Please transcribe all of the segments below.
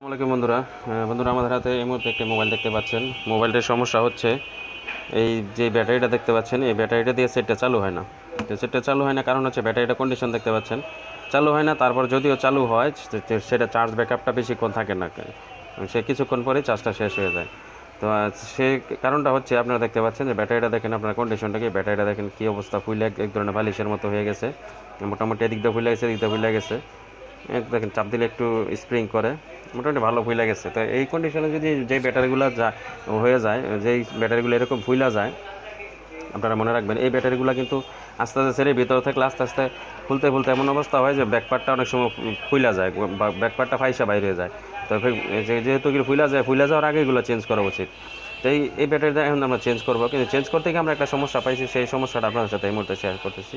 আসসালামু বন্ধুরা। বন্ধুরা, আমাদের হাতে এই মুহূর্তে একটি মোবাইল দেখতে পাচ্ছেন। মোবাইলটির সমস্যা হচ্ছে এই যে ব্যাটারিটা দেখতে পাচ্ছেন, এই ব্যাটারিটা দিয়ে সেটটা চালু হয় না। তো সেটটা চালু হয় না কারণ হচ্ছে ব্যাটারিটা কন্ডিশন দেখতে পাচ্ছেন চালু হয় না। তারপর যদিও চালু হয় সেটা চার্জ ব্যাকআপটা বেশিক্ষণ থাকে না, সে কিছুক্ষণ পরেই চার্জটা শেষ হয়ে যায়। তো সে কারণটা হচ্ছে আপনারা দেখতে পাচ্ছেন যে ব্যাটারিটা দেখেন, আপনার কন্ডিশনটা কি, ব্যাটারিটা দেখেন কী অবস্থা, ফুলে এক ধরনের বালিশের মতো হয়ে গেছে। মোটামুটি এদিক দিয়ে ফুলে গেছে, এদিক দিয়ে ফুলে গেছে। দেখেন চাপ দিলে একটু স্প্রিং করে, মোটামুটি ভালো ফুইলা গেছে। তো এই কন্ডিশনে যদি যেই ব্যাটারিগুলো হয়ে যায়, যেই ব্যাটারিগুলো এরকম ফুইলা যায়, আপনারা মনে রাখবেন এই ব্যাটারিগুলো কিন্তু আস্তে আস্তে সেরে ভিতরে থাকলে আস্তে আস্তে ফুলতে ফুলতে এমন অবস্থা হয় যে ব্যাকপার্টটা অনেক সময় ফুইলা যায় বা ব্যাকপার্টটা ফাইসা বাইরে যায়। তো যেহেতু ফুইলা যাওয়ার আগে এগুলো চেঞ্জ করা উচিত। তো এই ব্যাটারিটা এখন আমরা চেঞ্জ করবো, কিন্তু চেঞ্জ করতে গিয়ে আমরা একটা সমস্যা পাইছি। সেই সমস্যাটা আপনাদের সাথে এই মুহূর্তে শেয়ার করতেছি।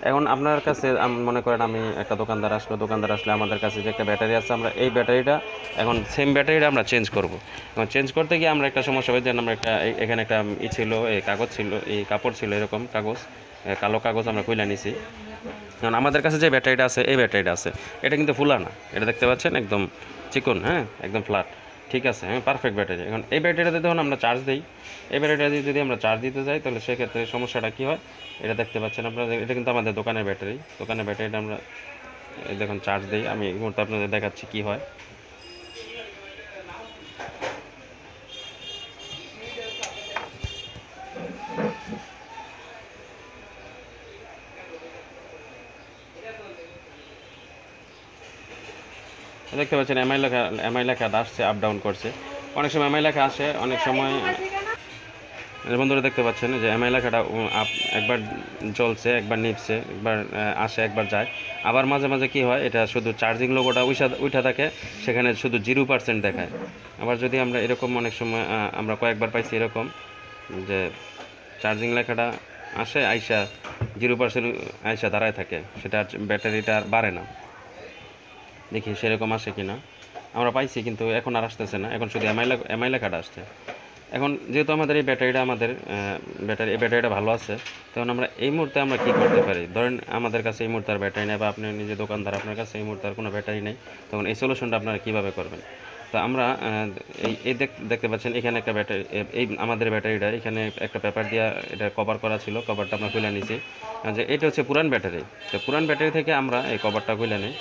এখন আপনার কাছে মনে করেন আমি একটা দোকানদার আসলে আমাদের কাছে যে একটা ব্যাটারি আছে, আমরা এই ব্যাটারিটা এখন সেম ব্যাটারিটা আমরা চেঞ্জ করব। এখন চেঞ্জ করতে গিয়ে আমরা একটা সমস্যা পাই, যেন আমরা এখানে একটা ছিল, এই কাগজ ছিল, এই কাপড় ছিল, এরকম কাগজ, কালো কাগজ আমরা খুলে নিছি। কারণ আমাদের কাছে যে ব্যাটারিটা আছে, এই ব্যাটারিটা আছে, এটা কিন্তু ফুলা না। এটা দেখতে পাচ্ছেন একদম চিকন, হ্যাঁ, একদম ফ্ল্যাট, ঠিক আছে, হ্যাঁ, পারফেক্ট ব্যাটারি। এখন এই ব্যাটারিটাতে যখন আমরা চার্জ দিই, এই ব্যাটারিটা দিয়ে যদি আমরা চার্জ দিতে যাই, তাহলে সেক্ষেত্রে সমস্যাটা কী হয় এটা দেখতে পাচ্ছেন আপনারা। এটা কিন্তু আমাদের দোকানের ব্যাটারিটা আমরা দেখুন চার্জ দিই। আমি এই মুহূর্তে আপনাদের দেখাচ্ছি কী হয়। দেখতে পাচ্ছেন এমআই লেখা আসছে, আপ ডাউন করছে। অনেক সময় এমআই লেখা আসে, অনেক সময় বন্ধুরা দেখতে পাচ্ছেন যে এমআই লেখাটা একবার জ্বলছে, একবার নিভছে, একবার আসে, একবার যায়। আবার মাঝে মাঝে কি হয়, এটা শুধু চার্জিং লোগোটা উঠা থাকে, সেখানে শুধু 0% দেখায়। আবার যদি আমরা এরকম অনেক সময় আমরা কয়েকবার পাইছি এরকম যে চার্জিং লেখাটা আসে, আইসা 0% আইসা দাঁড়ায় থাকে, সেটা ব্যাটারিটা আর বাড়ে না। দেখি সেরকম আসে কি না, আমরা পাইছি কিন্তু এখন আর আসতেছে না, এখন শুধু এমআই লেখাটা আসছে। এখন যেহেতু আমাদের এই ব্যাটারিটা ভালো আছে, তখন আমরা এই মুহূর্তে আমরা কী করতে পারি? ধরেন আমাদের কাছে এই মুহূর্তে আর ব্যাটারি নেই, বা আপনি নিজে দোকানদার, আপনার কাছে এই মুহূর্তে আর কোনো ব্যাটারি নেই, তখন এই সলিউশনটা আপনারা কীভাবে করবেন? তো আমরা এই দেখতে পাচ্ছেন এখানে একটা ব্যাটারি, এই আমাদের ব্যাটারিটা এখানে একটা পেপার দিয়ে এটা কভার করা ছিল, কভারটা আমরা খুলে নিছি। যে এটা হচ্ছে পুরান ব্যাটারি। তো পুরান ব্যাটারি থেকে আমরা এই কভারটা খুলে নিই।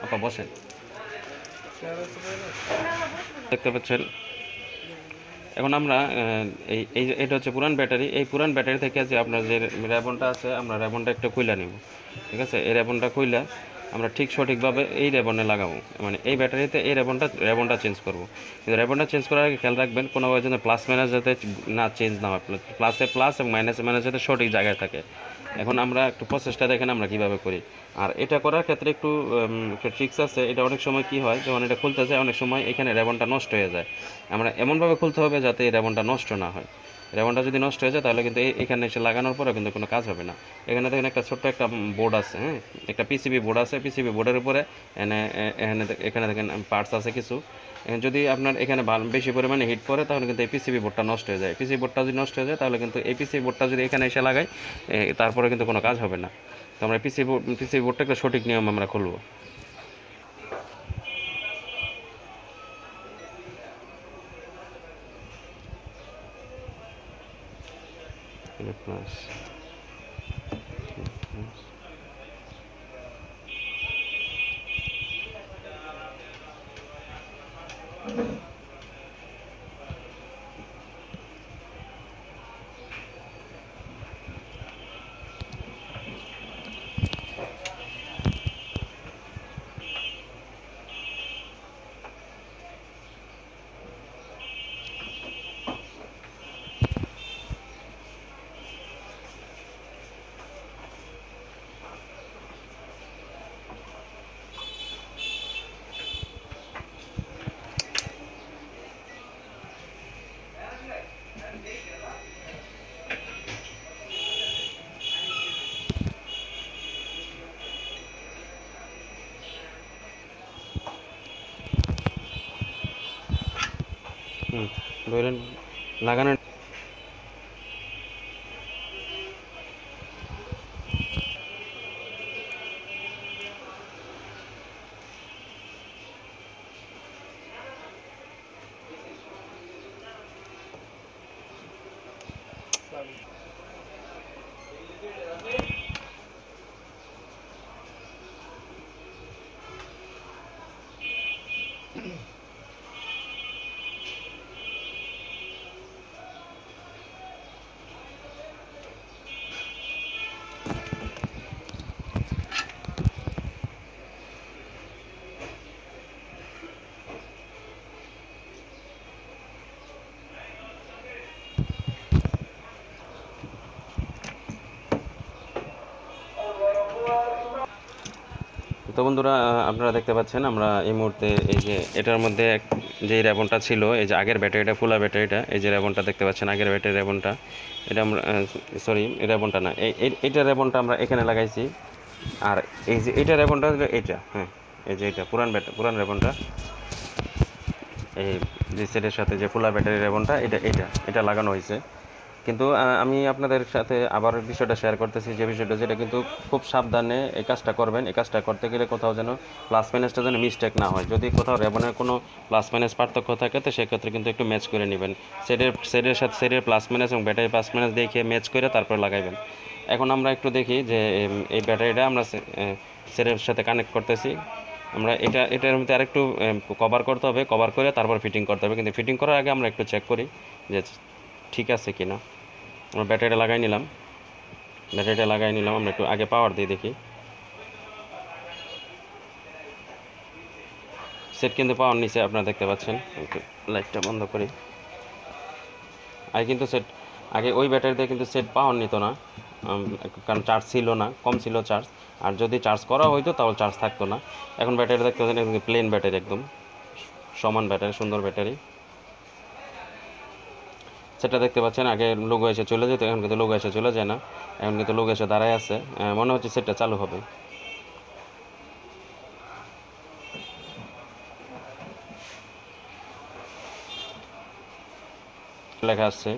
আপা বসেন, দেখতে পাচ্ছেন। এখন আমরা এটা হচ্ছে পুরান ব্যাটারি। এই পুরান ব্যাটারি থেকে যে আপনার যে র্যাবনটা আছে, আমরা র্যাবনটা একটু খুলে নিব, ঠিক আছে? এই র্যাবনটা খুলে আমরা ঠিক সঠিকভাবে এই র্যাবনে লাগাবো, মানে এই ব্যাটারিতে এই র্যাবনটা চেঞ্জ করব। কিন্তু র্যাবনটা চেঞ্জ করার আগে খেয়াল রাখবেন কোনোভাবে যেন প্লাস মাইনাস যাতে না চেঞ্জ না হয়, প্লাসে প্লাস এবং মাইনাসে মাইনাস যাতে সঠিক জায়গায় থাকে। এখন আমরা একটু প্রসেসটা দেখেন আমরা কীভাবে করি। আর এটা করার ক্ষেত্রে একটু একটা ট্রিক্স আছে। এটা অনেক সময় কী হয়, যখন এটা খুলতে যায় অনেক সময় এখানে র্যাবনটা নষ্ট হয়ে যায়। আমরা এমনভাবে খুলতে হবে যাতে এই র্যাবনটা নষ্ট না হয়। র্যাবনটা যদি নষ্ট হয়ে যায় তাহলে কিন্তু এখানে এসে লাগানোর পরেও কিন্তু কোনো কাজ হবে না। এখানে দেখেন একটা ছোট্ট একটা বোর্ড আছে, হ্যাঁ, একটা পিসিবি বোর্ড আছে। পিসিবি বোর্ডের উপরে এখানে দেখেন পার্টস আছে কিছু। যদি আপনার এখানে বেশি পরিমাণে হিট পড়ে তাহলে কিন্তু এই পিসিবি বোর্ডটা নষ্ট হয়ে যায়। পিসিবি বোর্ডটা যদি নষ্ট হয়ে যায় তাহলে কিন্তু এই পিসিবি বোর্ডটা যদি এখানে এসে লাগাই, তারপরে কিন্তু কোনো কাজ হবে না। তো আমরা পিসিবি বোর্ডটাকে সঠিক নিয়ম আমরা খুলব। প্লাস ধরেন লাগানোর তো বন্ধুরা, আপনারা দেখতে পাচ্ছেন আমরা এই মুহূর্তে এই যে এটার মধ্যে যে র্যাবনটা ছিল, এই যে আগের ব্যাটারিটা, ফুলা ব্যাটারিটা, এই যে র্যাবনটা দেখতে পাচ্ছেন, আগের ব্যাটারি র্যাবনটা, এটা আমরা সরি র্যাবনটা না, এইটা র্যাবনটা আমরা এখানে লাগাইছি। আর এই যে এইটা র্যাবনটা হলো এইটা, হ্যাঁ এই যে এটা পুরান র্যাবনটা, এই যে সেটের সাথে যে ফুলা ব্যাটারি র্যাবনটা, এটা লাগানো হয়েছে। কিন্তু আমি আপনাদের সাথে আবার বিষয়টা শেয়ার করতেছি, যে বিষয়টা যেটা কিন্তু খুব সাবধানে এই কাজটা করবেন। এই কাজটা করতে গেলে কোথাও যেন প্লাস মাইনাসটা যেন মিস্টেক না হয়। যদি কোথাও র্যাবনের কোনো প্লাস মাইনাস পার্থক্য থাকে, তো সেক্ষেত্রে কিন্তু একটু ম্যাচ করে নেবেন। সেটের সাথে সেটের প্লাস মাইনাস এবং ব্যাটারি প্লাস মাইনাস দেখে ম্যাচ করে তারপর লাগাইবেন। এখন আমরা একটু দেখি যে এই ব্যাটারিটা আমরা সেটের সাথে কানেক্ট করতেছি। আমরা এটার মধ্যে আরেকটু কভার করতে হবে, কভার করে তারপর ফিটিং করতে হবে। কিন্তু ফিটিং করার আগে আমরা একটু চেক করি যে ঠিক আছে কি না। আমরা ব্যাটারিটা লাগাই নিলাম, আমরা একটু আগে পাওয়ার দিয়ে দেখি। সেট কিন্তু পাওয়ার নিচে আপনারা দেখতে পাচ্ছেন। একটু লাইটটা বন্ধ করি। আগে ওই ব্যাটারিতে কিন্তু সেট পাওয়ার নিত না, কারণ চার্জ ছিল না, কম ছিল চার্জ। আর যদি চার্জ করা হইতো তাহলে চার্জ থাকতো না। এখন ব্যাটারি দেখতে পাচ্ছেন প্লেন ব্যাটারি, একদম সমান ব্যাটারি, সুন্দর ব্যাটারি। সেটা দেখতে পাচ্ছেন আগে লোগো এসে চলে যেত, এখন কিন্তু লোগো এসে চলে যায় না, এখন কিন্তু লোগো এসে দাঁড়ায় আছে। মনে হচ্ছে সেটটা চালু হবে। লেখা আসছে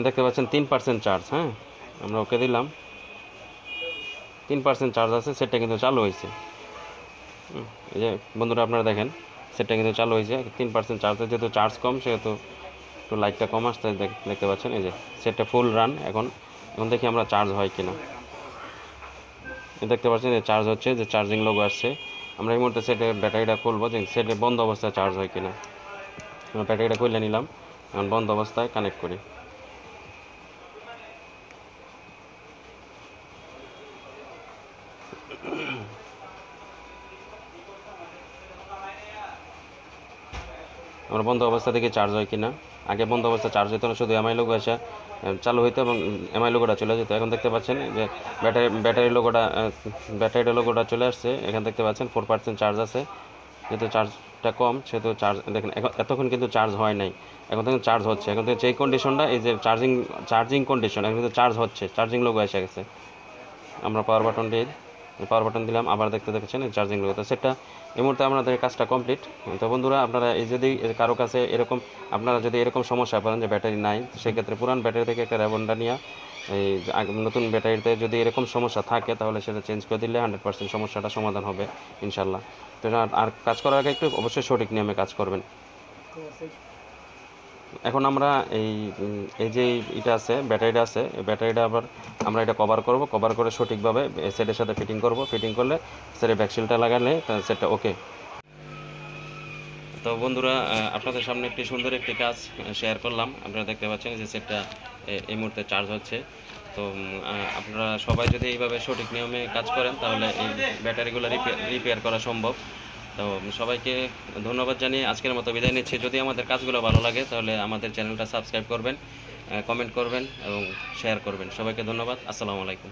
দেখতে পাচ্ছেন 3% চার্জ। হ্যাঁ, আমরা ওকে দিলাম, 3% চার্জ আছে, সেটটা কিন্তু চালু হয়েছে। এই যে বন্ধুরা আপনারা দেখেন, সেটটা কিন্তু চালু হয়েছে 3% চার্জে। যেহেতু চার্জ কম সেহেতু একটু লাইটটা কম আসতে দেখতে পাচ্ছেন। এই যে সেটটা ফুল রান। এখন দেখি আমরা চার্জ হয় কিনা। দেখতে পাচ্ছেন যে চার্জ হচ্ছে, যে চার্জিং লোগো আসছে। আমরা এই মুহূর্তে সেটের ব্যাটারিটা খুলবো, যে সেটের বন্ধ অবস্থায় চার্জ হয় কিনা। আমরা ব্যাটারিটা খুলে নিলাম, এখন বন্ধ অবস্থায় কানেক্ট করি। আমরা বন্ধ অবস্থা থেকে চার্জ হয় কিনা। আগে বন্ধ অবস্থা চার্জ হতো না, শুধু এমআই লোগো এসে চালু হইতো এবং এমআই লোগোটা চলে যেত। এখন দেখতে পাচ্ছেন যে ব্যাটারির লোগোটা চলে আসছে। এখানে দেখতে পাচ্ছেন 4% চার্জ আছে। যেহেতু চার্জটা কম সেহেতু চার্জ দেখেন, এতক্ষণ কিন্তু চার্জ হয় নাই, এখন কিন্তু চার্জ হচ্ছে। এখন থেকে যেই কন্ডিশনটা, এই যে চার্জিং কন্ডিশন, এখন কিন্তু চার্জ হচ্ছে, চার্জিং লোগো এসে গেছে। আমরা পাওয়ার বাটন দিলাম, আবার দেখতে দেখছেন চার্জিং লোগো। তো সেটা এই মুহূর্তে আমাদের কাজটা কমপ্লিট। তো বন্ধুরা, আপনারা যদি কারো কাছে আপনারা যদি এরকম সমস্যা পান যে ব্যাটারি নাই, সেক্ষেত্রে পুরান ব্যাটারি থেকে একটা র্যাবনটা নিয়ে এই নতুন ব্যাটারিতে যদি এরকম সমস্যা থাকে, তাহলে সেটা চেঞ্জ করে দিলে 100% সমস্যাটা সমাধান হবে ইনশাল্লাহ। তো আর কাজ করার আগে একটু অবশ্যই সঠিক নিয়মে কাজ করবেন। এখন আমরা এই যে এটা আছে, ব্যাটারিটা আছে, এই ব্যাটারিটা আবার আমরা এটা কভার করে সঠিকভাবে সেটের সাথে ফিটিং করব। ফিটিং করলে সেটের ব্যাকশিলটা লাগালে সেটটা ওকে। তো বন্ধুরা, আপনাদের সামনে একটি সুন্দর একটি কাজ শেয়ার করলাম। আপনারা দেখতে পাচ্ছেন যে সেটটা এই মুহূর্তে চার্জ হচ্ছে। তো আপনারা সবাই যদি এইভাবে সঠিক নিয়মে কাজ করেন, তাহলে এই ব্যাটারিগুলো রিপেয়ার করা সম্ভব। তো সবাইকে ধন্যবাদ জানিয়ে আজকের মতো বিদায় নিচ্ছি। যদি আমাদের কাজগুলো ভালো লাগে, তাহলে আমাদের চ্যানেলটা সাবস্ক্রাইব করবেন, কমেন্ট করবেন এবং শেয়ার করবেন। সবাইকে ধন্যবাদ। আসসালামু আলাইকুম।